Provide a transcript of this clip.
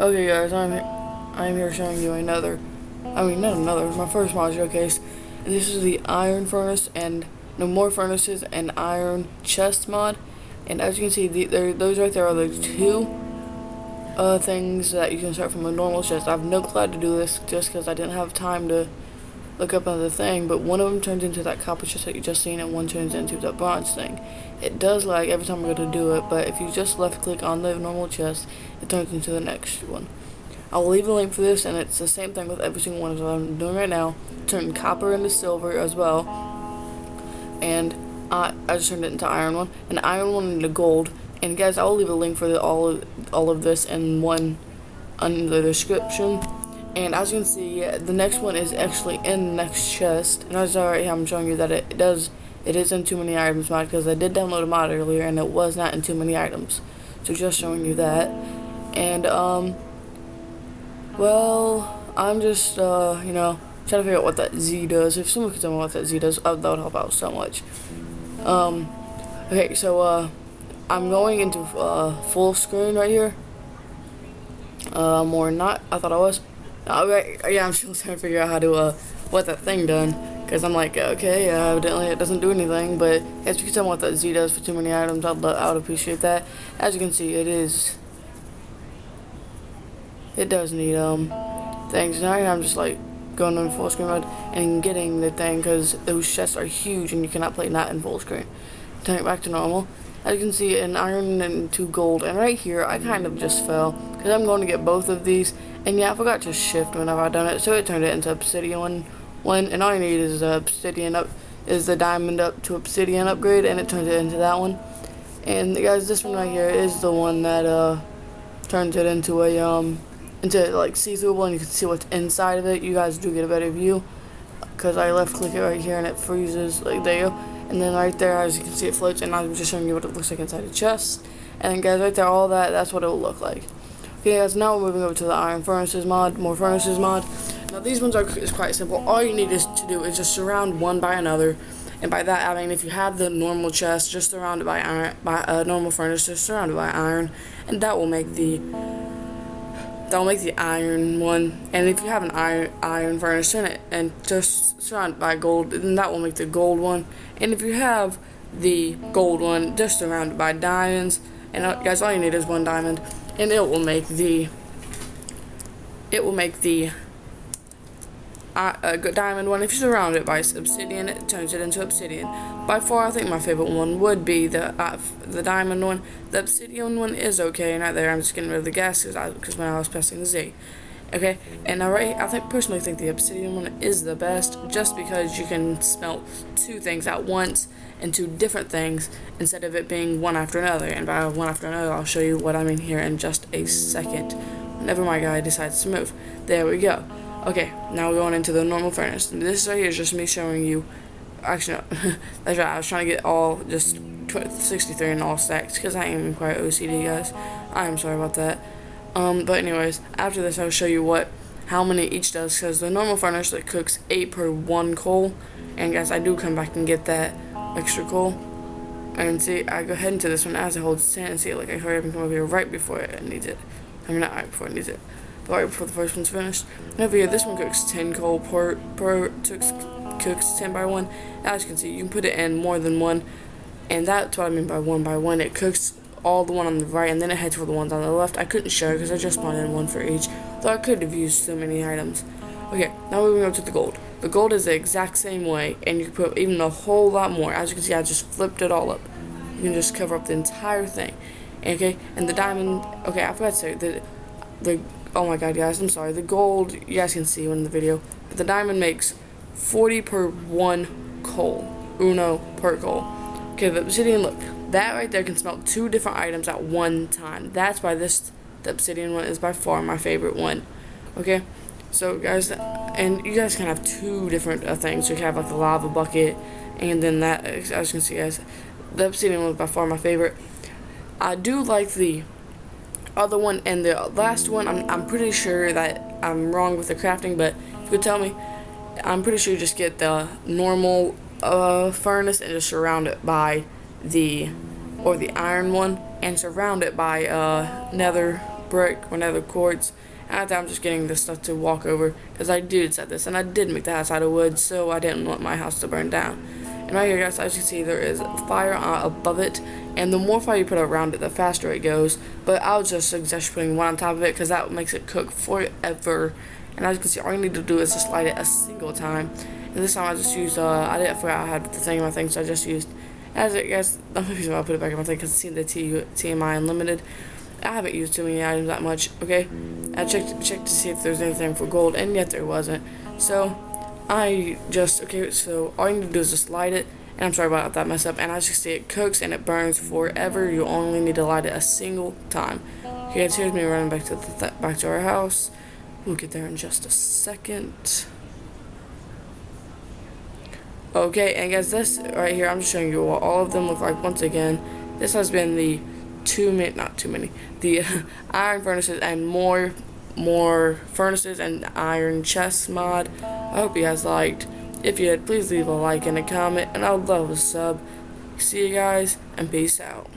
Okay guys, I'm here showing you my first mod showcase. And this is the iron furnace and no more furnaces and iron chest mod. And as you can see, those right there are the two things that you can start from a normal chest. I have no clue how to do this just because I didn't have time to look up another thing, but one of them turns into that copper chest that you just seen and one turns into the bronze thing. It does lag every time I go to do it, but if you just left click on the normal chest, it turns into the next one. I'll leave a link for this, and it's the same thing with every single one of I'm doing right now. Turning copper into silver as well, and I just turned it into iron one, and iron one into gold. And guys, I'll leave a link for all of this in one under the description. And as you can see, the next one is actually in the next chest. And as right here, I'm showing you that it is in too many items mod, because I did download a mod earlier and it was not in too many items. So just showing you that. And well, I'm just trying to figure out what that Z does. If someone could tell me what that Z does, that would help out so much. Okay, so I'm going into full screen right here. Or not. I thought I was. Okay, yeah, I'm still trying to figure out how to what that thing done, because I'm like, okay, evidently it doesn't do anything. But if you can tell me what that Z does for too many items, I would appreciate that. As you can see, it does need things. Now I'm just like going in full screen mode and getting the thing, because those chests are huge and you cannot play not in full screen. Turn it back to normal. As you can see, an iron and 2 gold, and right here I kind of just fell because I'm going to get both of these. And yeah, I forgot to shift whenever I done it, so it turned it into obsidian one. And all you need is the diamond up to obsidian upgrade, and it turns it into that one. And guys, this one right here is the one that turns it into a into like see-throughable, and you can see what's inside of it. You guys do get a better view because I left click it right here and it freezes. Like, there you go. And then right there, as you can see, it floats, and I'm just showing you what it looks like inside the chest. And then guys, right there, all that's what it will look like. Okay guys, now we're moving over to the iron furnaces mod, more furnaces mod. Now these ones is quite simple. All you need to do is just surround one by another. And by that, I mean if you have the normal chest, just surround it by iron, normal furnace, just surrounded by iron. And that will make the iron one. And if you have an iron furnace in it and just surround it by gold, then that will make the gold one. And if you have the gold one just surrounded by diamonds, and guys, all you need is one diamond, and it will make the diamond one. If you surround it by obsidian, it turns it into obsidian. By far, I think my favorite one would be the diamond one. The obsidian one is okay, and right there, I'm just getting rid of the gas because when I was pressing Z. Okay, and I personally think the obsidian one is the best, just because you can smelt 2 things at once and 2 different things instead of it being one after another. And by one after another, I'll show you what I mean here in just a second, whenever my guy decides to move. There we go. Okay, now we're going into the normal furnace. And this right here is just me showing you. Actually, no, that's right. I was trying to get all just 63 in all stacks because I am quite OCD, guys. I am sorry about that. But anyways, after this, I'll show you how many each does, because the normal furnace that cooks 8 per 1 coal. And guys, I do come back and get that extra coal. And see, I go ahead into this one as it holds 10, and see, like, I hurry up and come over here right before it needs it. I mean, not right before it needs it, but right before the first one's finished. And over here, this one cooks 10 coal cooks 10 by 1. As you can see, you can put it in more than one, and that's what I mean by 1 by 1. It cooks all the one on the right, and then it heads for the ones on the left. I couldn't show because I just spawned in one for each, though I could have used so many items. Okay, now moving on to the gold. The gold is the exact same way, and you can put even a whole lot more. As you can see, I just flipped it all up. You can just cover up the entire thing. Okay, and the diamond. Okay, I forgot to say the. Oh my god, guys, I'm sorry. The gold, you guys can see in the video. But the diamond makes 40 per 1 coal. Uno per coal. Okay, the obsidian, look. That right there can smelt 2 different items at one time. That's why the obsidian one is by far my favorite one. Okay, so guys, and you guys can have 2 different things. So you can have like the lava bucket, and then that, as you can see, guys, the obsidian one is by far my favorite. I do like the other one, and the last one, I'm pretty sure that I'm wrong with the crafting, but if you could tell me, I'm pretty sure you just get the normal furnace and just surround it by the iron one, and surround it by nether brick or nether quartz. And I think I'm just getting this stuff to walk over because I did set this, and I did make the house out of wood, so I didn't want my house to burn down. And right here, guys, as you can see, there is fire above it, and the more fire you put around it, the faster it goes. But I'll just suggest putting one on top of it because that makes it cook forever. And as you can see, all you need to do is just light it a single time. And this time I just used, I didn't forget I had the thing in my thing, so I just used, as it guys, the only reason why I put it back in my thing because it's seen the TMI Unlimited. I haven't used too many items that much, okay? I checked to see if there's anything for gold, and yet there wasn't. So, so all you need to do is just light it, and I'm sorry about that mess up, and as you see, it cooks and it burns forever. You only need to light it a single time. Okay, guys, here's me running back to our house. We'll get there in just a second. Okay, and guys, this right here, I'm just showing you what all of them look like once again. This has been the the iron furnaces and more furnaces and iron chest mod. I hope you guys liked. If you did, please leave a like and a comment, and I would love a sub. See you guys, and peace out.